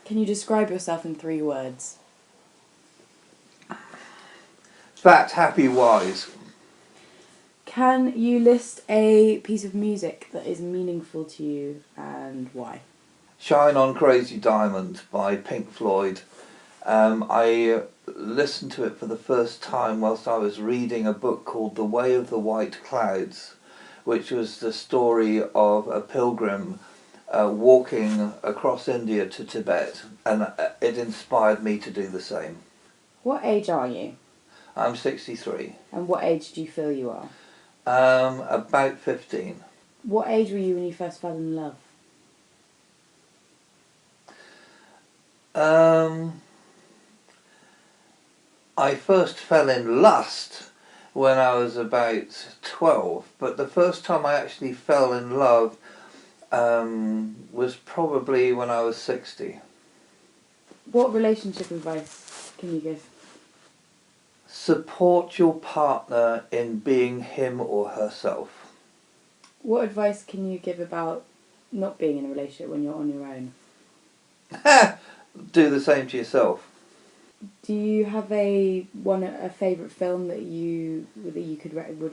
Can you describe yourself in 3 words? Fat, happy, wise. Can you list a piece of music that is meaningful to you and why? Shine on Crazy Diamond by Pink Floyd. I listened to it for the first time whilst I was reading a book called The Way of the White Clouds, which was the story of a pilgrim walking across India to Tibet, and it inspired me to do the same. What age are you? I'm 63. And what age do you feel you are? About 15. What age were you when you first fell in love? I first fell in lust when I was about 12, but the first time I actually fell in love was probably when I was 60. What relationship advice can you give? Support your partner in being him or herself. What advice can you give about not being in a relationship when you're on your own? Do the same to yourself. Do you have a favourite film that you would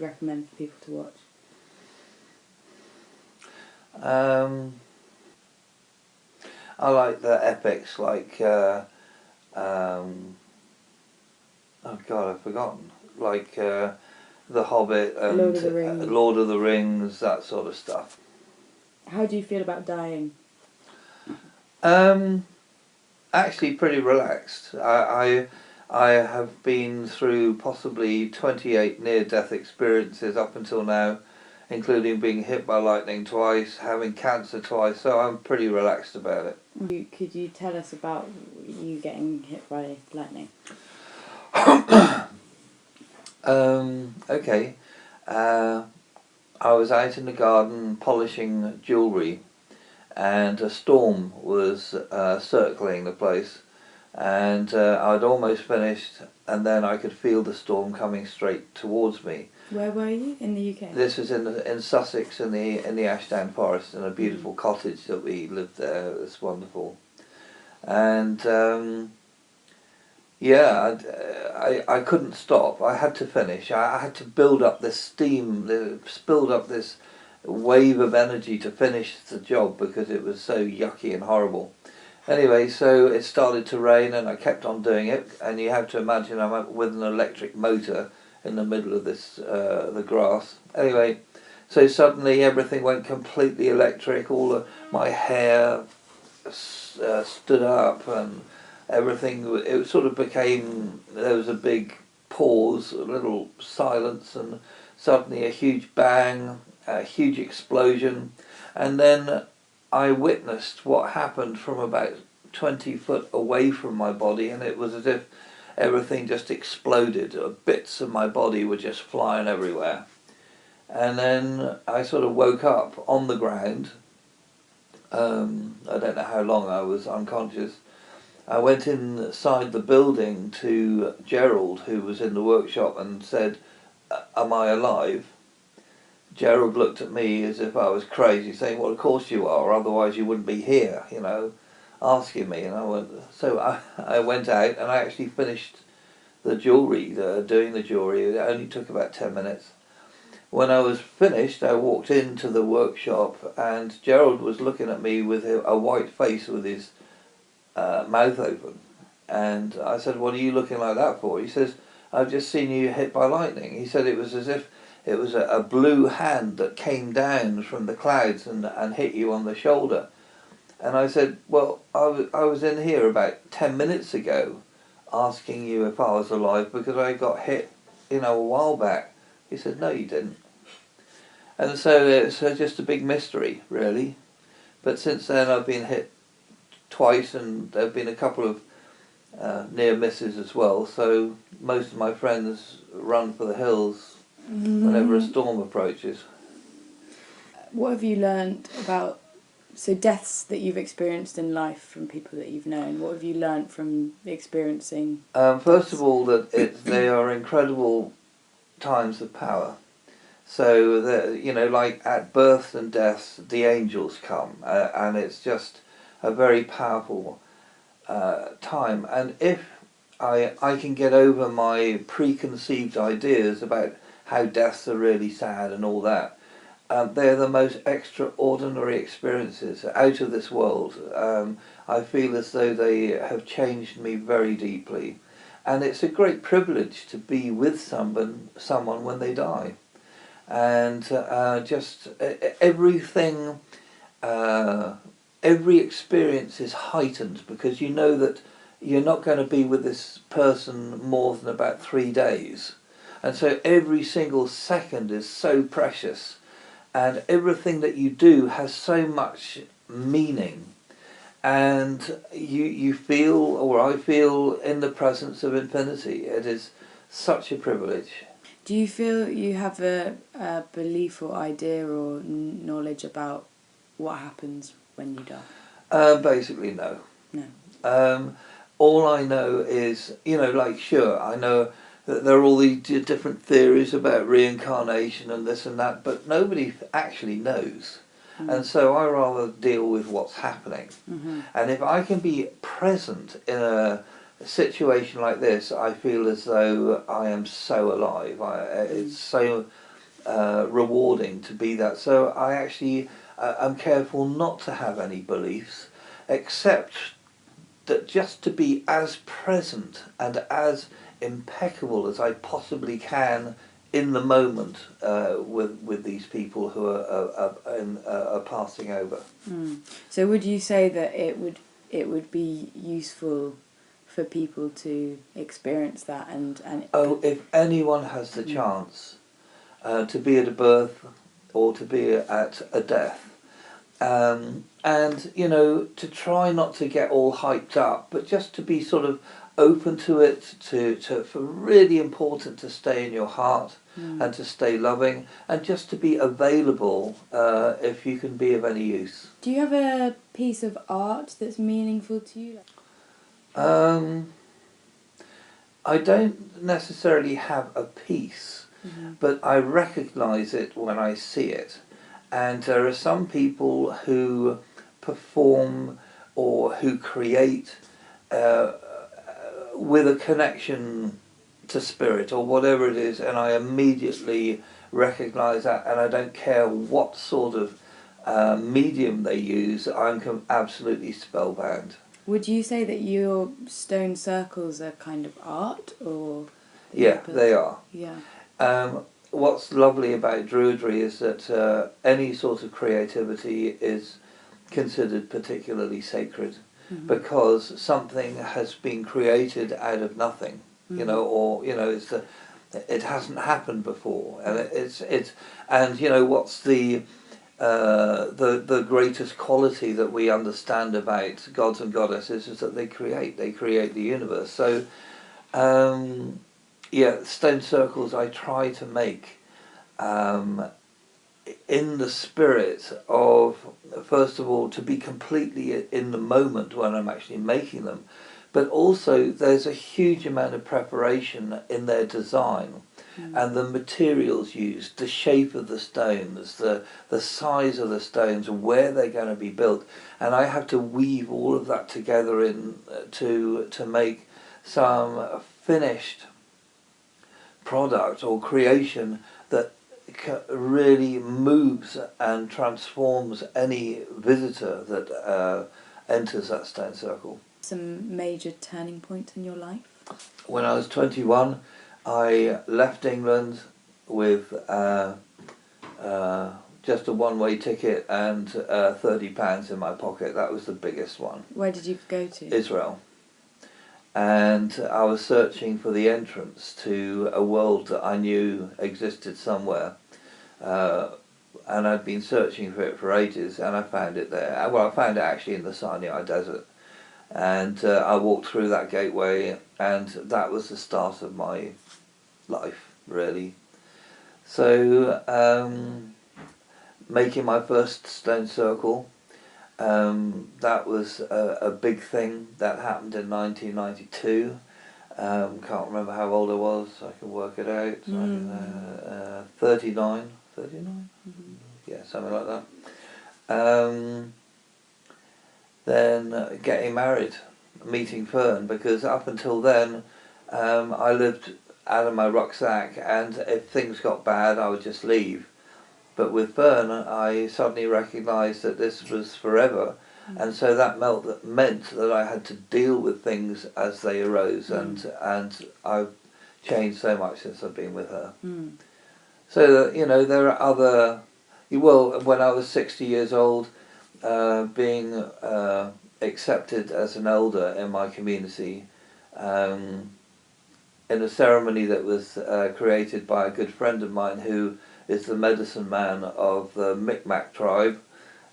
recommend for people to watch? I like the epics like oh God, I've forgotten. Like The Hobbit and Lord of the Rings. Lord of the Rings, that sort of stuff. How do you feel about dying? Actually pretty relaxed. I have been through possibly 28 near-death experiences up until now, including being hit by lightning twice, having cancer twice, so I'm pretty relaxed about it. Could you tell us about you getting hit by lightning? Okay. I was out in the garden polishing jewellery, and a storm was circling the place, and I'd almost finished, and then I could feel the storm coming straight towards me. Where were you? In the UK? This was in Sussex, in the Ashdown Forest, in a beautiful cottage that we lived there. It was wonderful, and yeah, I couldn't stop. I had to finish. I had to build up this steam, build up this wave of energy to finish the job because it was so yucky and horrible. Anyway, so it started to rain and I kept on doing it, and you have to imagine I'm up with an electric motor in the middle of this, the grass. Anyway, so suddenly everything went completely electric, my hair stood up and everything, it sort of became, there was a big pause, a little silence, and suddenly a huge bang, a huge explosion, and then I witnessed what happened from about 20 foot away from my body, and it was as if everything just exploded. Bits of my body were just flying everywhere. And then I sort of woke up on the ground. I don't know how long I was unconscious. I went inside the building to Gerald, who was in the workshop, and said, "Am I alive?" Gerald looked at me as if I was crazy, saying, "Well, of course you are, otherwise you wouldn't be here, asking me." And I went out and I actually finished the jewellery, doing the jewellery. It only took about 10 minutes. When I was finished, I walked into the workshop and Gerald was looking at me with a white face with his mouth open. And I said, "What are you looking like that for?" He says, "I've just seen you hit by lightning." He said it was as if it was a blue hand that came down from the clouds and hit you on the shoulder. And I said, "Well, I was in here about 10 minutes ago asking you if I was alive because I got hit, a while back." He said, "No, you didn't." And so it's just a big mystery, really. But since then I've been hit twice, and there have been a couple of near misses as well, so most of my friends run for the hills whenever a storm approaches. What have you learned about deaths that you've experienced in life from people that you've known? What have you learned from experiencing First of all, that they are incredible times of power. So like at births and deaths, the angels come, and it's just a very powerful time. And if I can get over my preconceived ideas about how deaths are really sad and all that, they're the most extraordinary experiences, out of this world. I feel as though they have changed me very deeply. And it's a great privilege to be with someone when they die. And just everything, every experience is heightened because you know that you're not going to be with this person more than about 3 days. And so every single second is so precious. And everything that you do has so much meaning. And you feel, or I feel, in the presence of infinity. It is such a privilege. Do you feel you have a belief or idea or knowledge about what happens when you die? Basically, no. No. All I know is, like, sure, I know that there are all these different theories about reincarnation and this and that, but nobody actually knows. And so I rather deal with what's happening. Mm-hmm. And if I can be present in a situation like this, I feel as though I am so alive. It's so rewarding to be that. So I actually am careful not to have any beliefs, except that just to be as present and as impeccable as I possibly can in the moment with these people who are passing over. So would you say that it would be useful for people to experience that and if anyone has the chance to be at a birth or to be at a death, and to try not to get all hyped up, but just to be sort of open to it, for really important to stay in your heart and to stay loving, and just to be available if you can be of any use. Do you have a piece of art that's meaningful to you? I don't necessarily have a piece, but I recognise it when I see it. And there are some people who perform or who create with a connection to spirit or whatever it is, and I immediately recognise that, and I don't care what sort of medium they use, I'm absolutely spellbound. Would you say that your stone circles are kind of art, or? Yeah, they are. Yeah. What's lovely about Druidry is that any sort of creativity is considered particularly sacred, because something has been created out of nothing, it hasn't happened before, and what's the greatest quality that we understand about gods and goddesses is that they create the universe. So stone circles I try to make in the spirit of, first of all, to be completely in the moment when I'm actually making them, but also there's a huge amount of preparation in their design and the materials used, the shape of the stones, the size of the stones, where they're going to be built, and I have to weave all of that together in to make some finished product or creation that really moves and transforms any visitor that enters that stone circle. Some major turning points in your life? When I was 21, I left England with just a one-way ticket and £30 in my pocket. That was the biggest one. Where did you go to? Israel. And I was searching for the entrance to a world that I knew existed somewhere. And I'd been searching for it for ages, and I found it there. Well, I found it actually in the Sinai Desert. And I walked through that gateway, and that was the start of my life, really. So, making my first stone circle, that was a big thing. That happened in 1992. Can't remember how old I was. I can work it out. 39? Yeah, something like that. Then getting married meeting Fern, because up until then I lived out of my rucksack, and if things got bad I would just leave. But with Fern I suddenly recognised that this was forever, and so that meant that I had to deal with things as they arose, and I've changed so much since I've been with her. So you know, there are other. Well, when I was 60 years old, being accepted as an elder in my community, in a ceremony that was created by a good friend of mine who is the medicine man of the Micmac tribe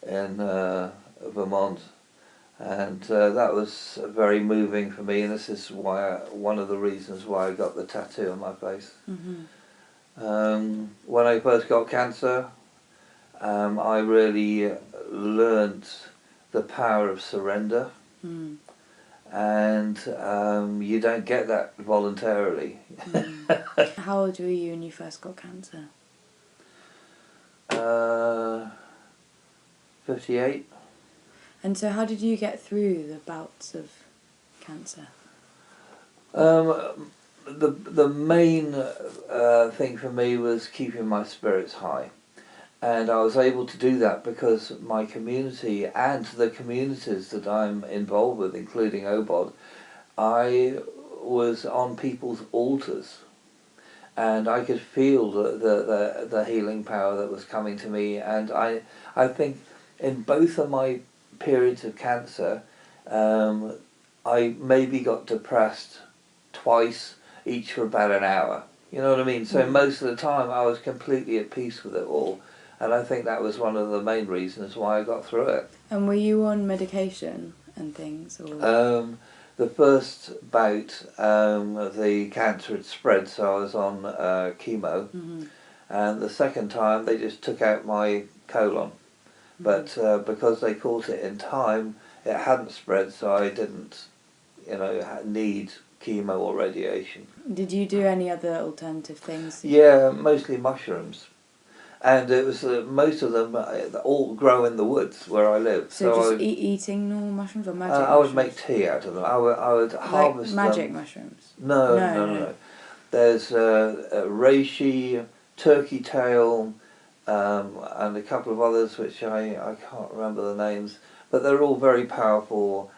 in Vermont, and that was very moving for me, and this is one of the reasons why I got the tattoo on my face. When I first got cancer, I really learnt the power of surrender, and you don't get that voluntarily. How old were you when you first got cancer? 58. And so how did you get through the bouts of cancer? The main thing for me was keeping my spirits high, and I was able to do that because my community and the communities that I'm involved with, including OBOD, I was on people's altars, and I could feel the healing power that was coming to me. And I think in both of my periods of cancer, I maybe got depressed twice, each for about an hour. You know what I mean? So most of the time I was completely at peace with it all, and I think that was one of the main reasons why I got through it. And were you on medication and things, or? The first bout, the cancer had spread, so I was on chemo, and the second time they just took out my colon, but because they caught it in time, it hadn't spread, so I didn't, need chemo or radiation. Did you do any other alternative things? Yeah, mostly mushrooms. And it was most of them all grow in the woods where I live. So just eating normal mushrooms or magic mushrooms? I would make tea out of them. I would harvest like magic them. mushrooms? No. There's reishi, turkey tail, and a couple of others which I can't remember the names, but they're all very powerful.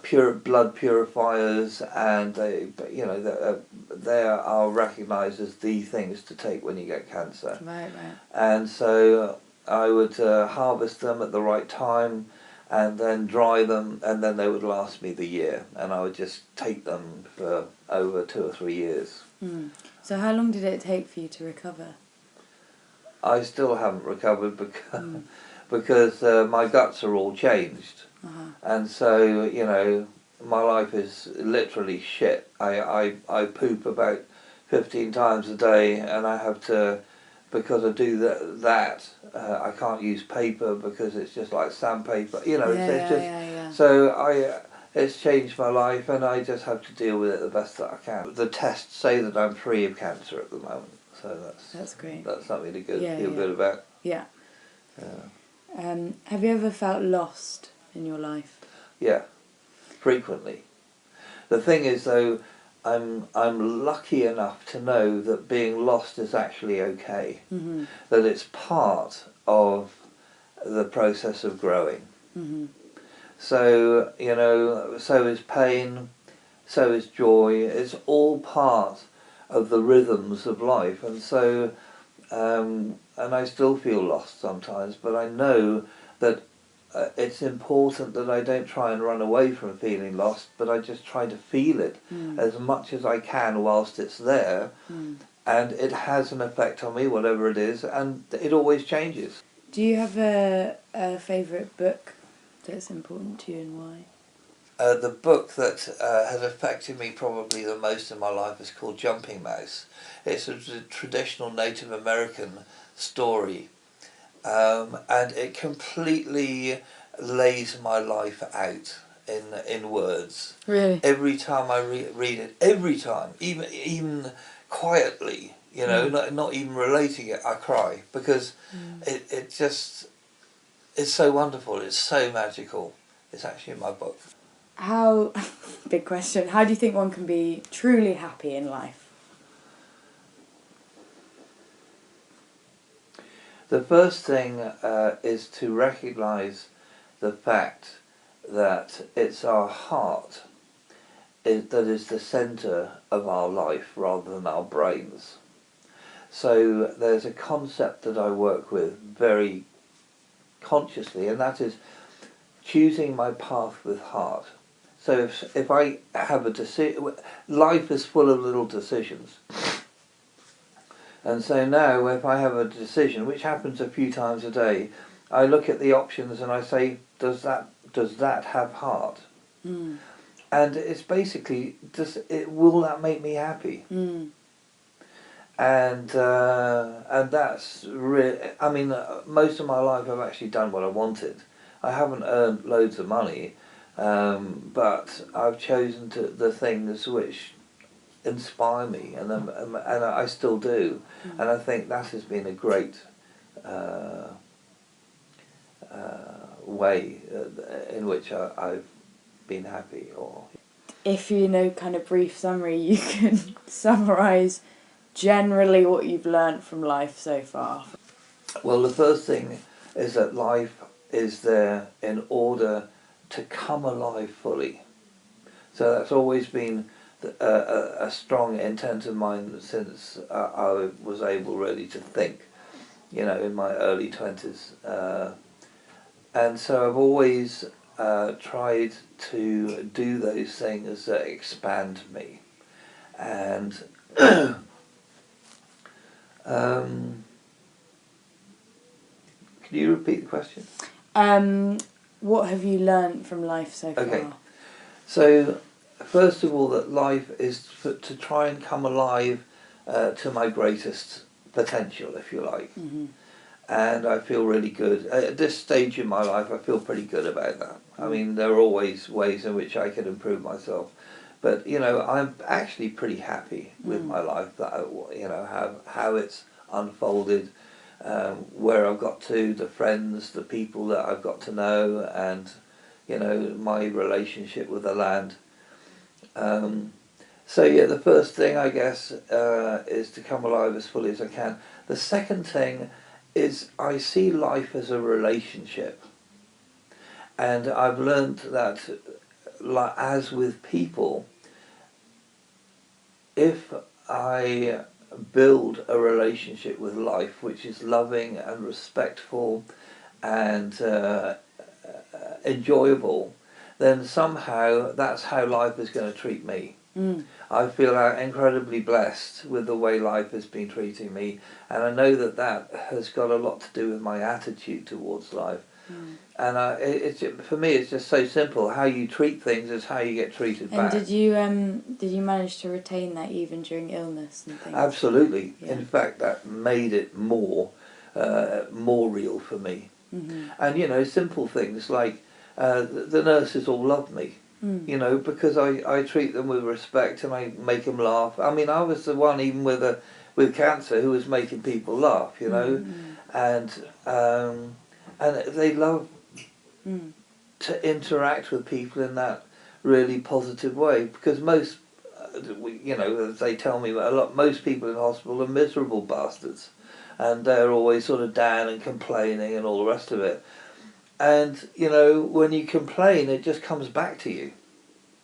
Pure blood purifiers, and they are recognised as the things to take when you get cancer. Right. And so I would harvest them at the right time, and then dry them, and then they would last me the year, and I would just take them for over 2 or 3 years. So how long did it take for you to recover? I still haven't recovered because my guts are all changed. And so, my life is literally shit. I poop about 15 times a day, and I have to, because I do that, I can't use paper because it's just like sandpaper. So it's changed my life, and I just have to deal with it the best that I can. The tests say that I'm free of cancer at the moment, so that's great. That's something to feel good about. Yeah. Have you ever felt lost in your life? Yeah, frequently. The thing is, though, I'm lucky enough to know that being lost is actually okay. That it's part of the process of growing. So so is pain, so is joy. It's all part of the rhythms of life, and so and I still feel lost sometimes. But I know that it's important that I don't try and run away from feeling lost, but I just try to feel it as much as I can whilst it's there, and it has an effect on me, whatever it is, and it always changes. Do you have a favourite book that's important to you, and why? The book that has affected me probably the most in my life is called Jumping Mouse. It's a traditional Native American story. And it completely lays my life out in words. Really? Every time I read it, every time, even quietly, not even relating it, I cry, because it just, it's so wonderful, it's so magical. It's actually in my book. How, big question, how do you think one can be truly happy in life? The first thing is to recognise the fact that it's our heart that is the centre of our life rather than our brains. So there's a concept that I work with very consciously, and that is choosing my path with heart. So if I have a decision, life is full of little decisions. And so now if I have a decision, which happens a few times a day, I look at the options and I say, does that have heart? Mm. And it's basically, will that make me happy? Mm. And that's really, I mean, most of my life I've actually done what I wanted. I haven't earned loads of money, but I've chosen the things which inspire me, and I still do. Mm. And I think that has been a great way in which I've been happy. Or If you know, kind of brief summary, you can summarise generally what you've learnt from life so far. well, the first thing is that life is there in order to come alive fully. So that's always been a strong intent of mine since I was able really to think, in my early 20s. And so I've always tried to do those things that expand me. And can you repeat the question? What have you learnt from life so far? Okay. So, first of all, that life is to try and come alive to my greatest potential, if you like. Mm-hmm. And I feel really good. At this stage in my life, I feel pretty good about that. I mean, there are always ways in which I can improve myself. But, I'm actually pretty happy with my life, that how it's unfolded, where I've got to, the friends, the people that I've got to know, and, my relationship with the land. So yeah, the first thing I guess is to come alive as fully as I can. The second thing is I see life as a relationship. And I've learned that, as with people, if I build a relationship with life which is loving and respectful and enjoyable, then somehow that's how life is going to treat me. Mm. I feel incredibly blessed with the way life has been treating me, and I know that has got a lot to do with my attitude towards life. Mm. And for me, it's just so simple. How you treat things is how you get treated back. And did you manage to retain that even during illness and things? Absolutely. Yeah. In fact, that made it more real for me. Mm-hmm. And simple things like the nurses all love me. Mm. Because I treat them with respect and I make them laugh. I mean, I was the one even with cancer who was making people laugh. Mm. And they love Mm. to interact with people in that really positive way, because most, as they tell me, most people in hospital are miserable bastards, and they're always sort of down and complaining and all the rest of it. And when you complain, it just comes back to you.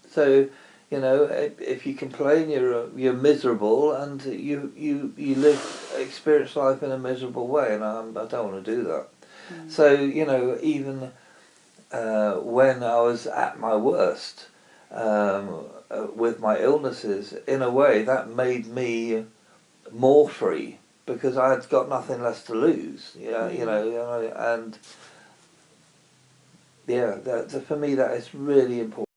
So if you complain, you're miserable, and you experience life in a miserable way, and I don't want to do that. Mm. So even when I was at my worst with my illnesses, in a way that made me more free, because I had got nothing less to lose. And yeah, for me that is really important.